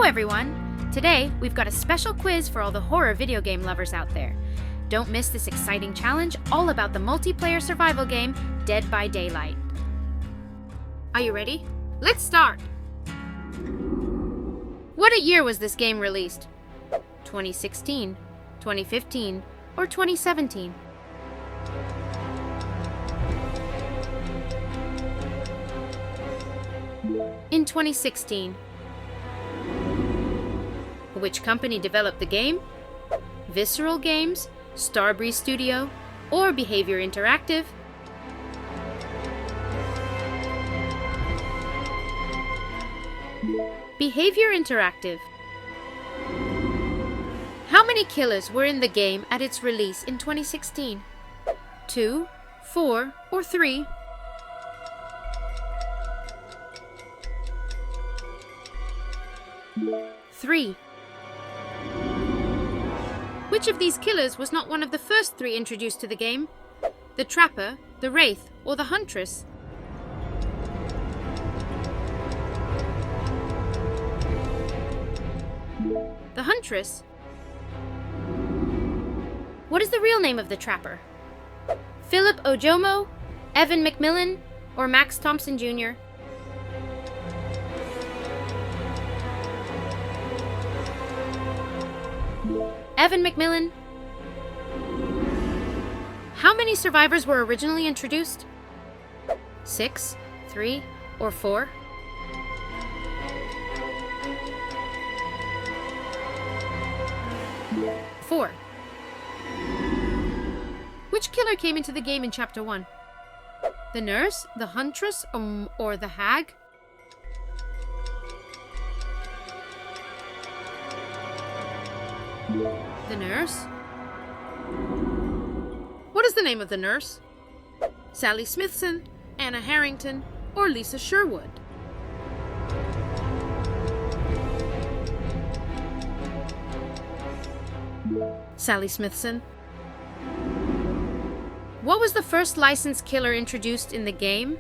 everyone! Today, we've got a special quiz for all the horror video game lovers out there. Don't miss this exciting challenge all about the multiplayer survival game, Dead by Daylight. Are you ready? Let's start! What year was this game released? 2016, 2015, or 2017? In 2016. Which company developed the game? Visceral Games, Starbreeze Studio, or Behavior Interactive? Behavior Interactive. How many killers were in the game at its release in 2016? 2, 4, or 3? 3. Which of these killers was not one of the first 3 introduced to the game? The Trapper, the Wraith, or the Huntress? The Huntress? What is the real name of the Trapper? Philip Ojomo, Evan McMillan, or Max Thompson Jr.? Evan McMillan. How many survivors were originally introduced? 6, 3, or 4? Four. Which killer came into the game in Chapter 1? The Nurse, the Huntress, or the Hag? The Nurse? What is the name of the nurse? Sally Smithson, Anna Harrington, or Lisa Sherwood? Sally Smithson. What was the first licensed killer introduced in the game?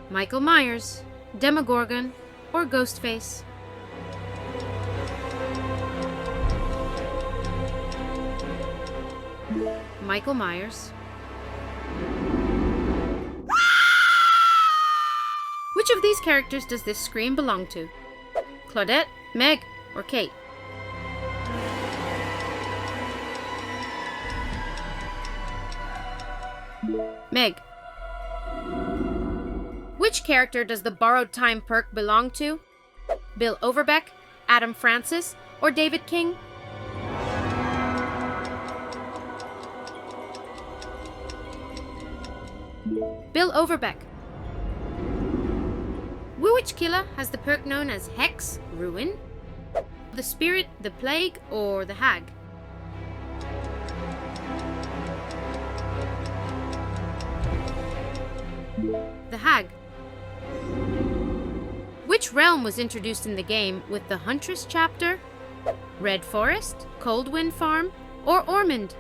Michael Myers, Demogorgon, or Ghostface? Michael Myers. Which of these characters does this scream belong to? Claudette, Meg, or Kate? Meg. Which character does the Borrowed Time perk belong to? Bill Overbeck, Adam Francis, or David King? Bill Overbeck. Which killer has the perk known as Hex, Ruin, the Spirit, the Plague, or the Hag? The Hag. Which realm was introduced in the game with the Huntress chapter? Red Forest, Coldwind Farm, or Ormond?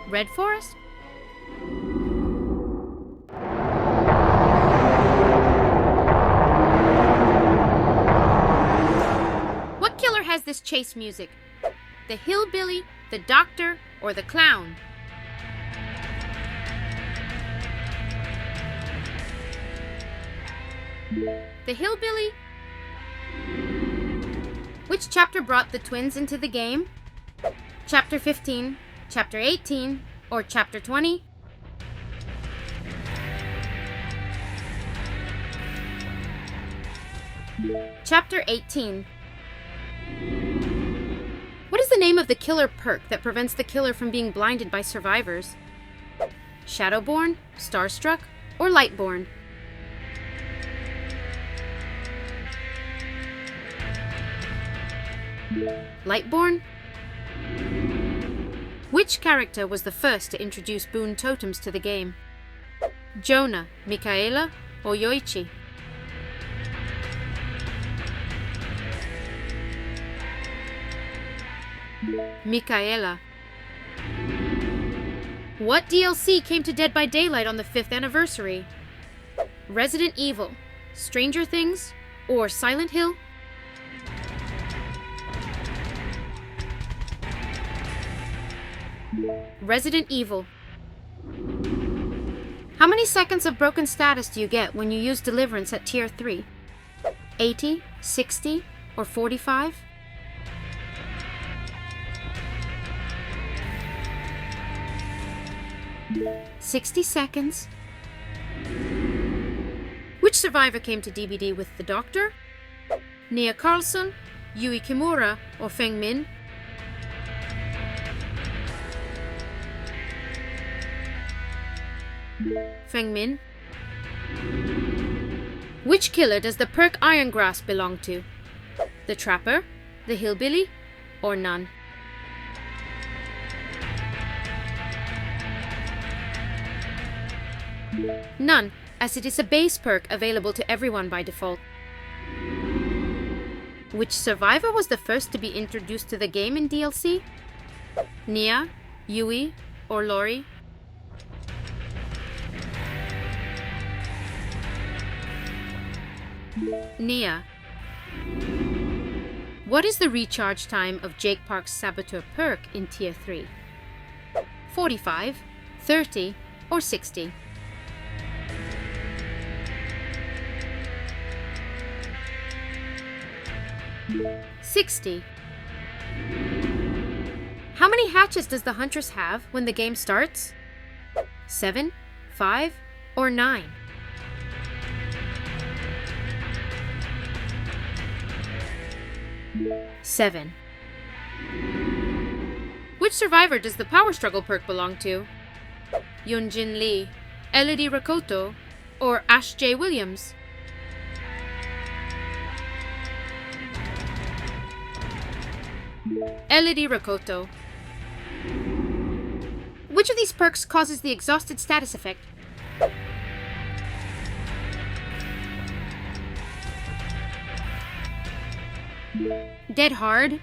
Red Forest? What killer has this chase music? The Hillbilly, the Doctor, or the Clown? The Hillbilly? Which chapter brought the twins into the game? Chapter 15, Chapter 18, or Chapter 20? Chapter 18. What is the name of the killer perk that prevents the killer from being blinded by survivors? Shadowborn, Starstruck, or Lightborn? Lightborn? Which character was the first to introduce boon totems to the game? Jonah, Michaela, or Yoichi? Michaela. What DLC came to Dead by Daylight on the 5th anniversary? Resident Evil, Stranger Things, or Silent Hill? Resident Evil. How many seconds of broken status do you get when you use Deliverance at Tier 3? 80, 60, or 45? "60 seconds." Which survivor came to DBD with the Doctor? Nia Carlson, Yui Kimura, or Feng Min? Feng Min. Which killer does the perk Iron Grasp belong to? The Trapper, the Hillbilly, or none? None, as it is a base perk available to everyone by default. Which survivor was the first to be introduced to the game in DLC? Nia, Yui, or Lori? Nia. What is the recharge time of Jake Park's Saboteur perk in Tier 3? 45, 30, or 60? 60. How many hatches does the Huntress have when the game starts? 7, 5, or 9? 7. Which survivor does the Power Struggle perk belong to? Yunjin Lee, Elodie Rakoto, or Ash J. Williams? Elodie Rakoto. Which of these perks causes the exhausted status effect? Dead Hard.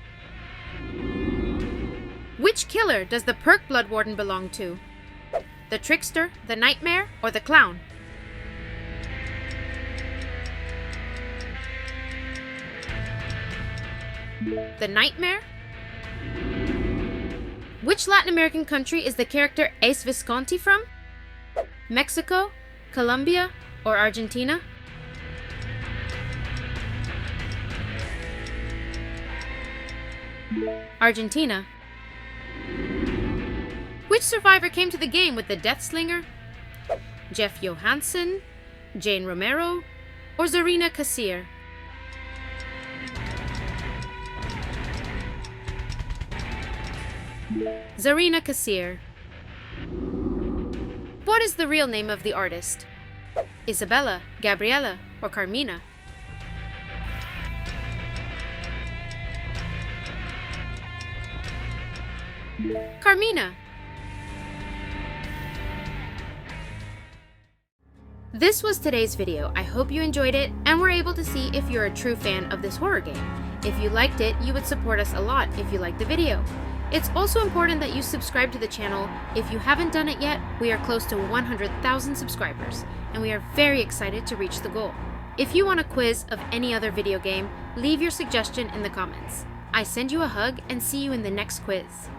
Which killer does the perk Blood Warden belong to? The Trickster, the Nightmare, or the Clown? The Nightmare? Which Latin American country is the character Ace Visconti from? Mexico, Colombia, or Argentina? Argentina. Which survivor came to the game with the Death Slinger? Jeff Johansson, Jane Romero, or Zarina Kassir? Zarina Kassir. What is the real name of the artist? Isabella, Gabriella, or Carmina? Carmina. This was today's video. I hope you enjoyed it and were able to see if you're a true fan of this horror game. If you liked it, you would support us a lot if you liked the video. It's also important that you subscribe to the channel. If you haven't done it yet, we are close to 100,000 subscribers, and we are very excited to reach the goal. If you want a quiz of any other video game, leave your suggestion in the comments. I send you a hug and see you in the next quiz.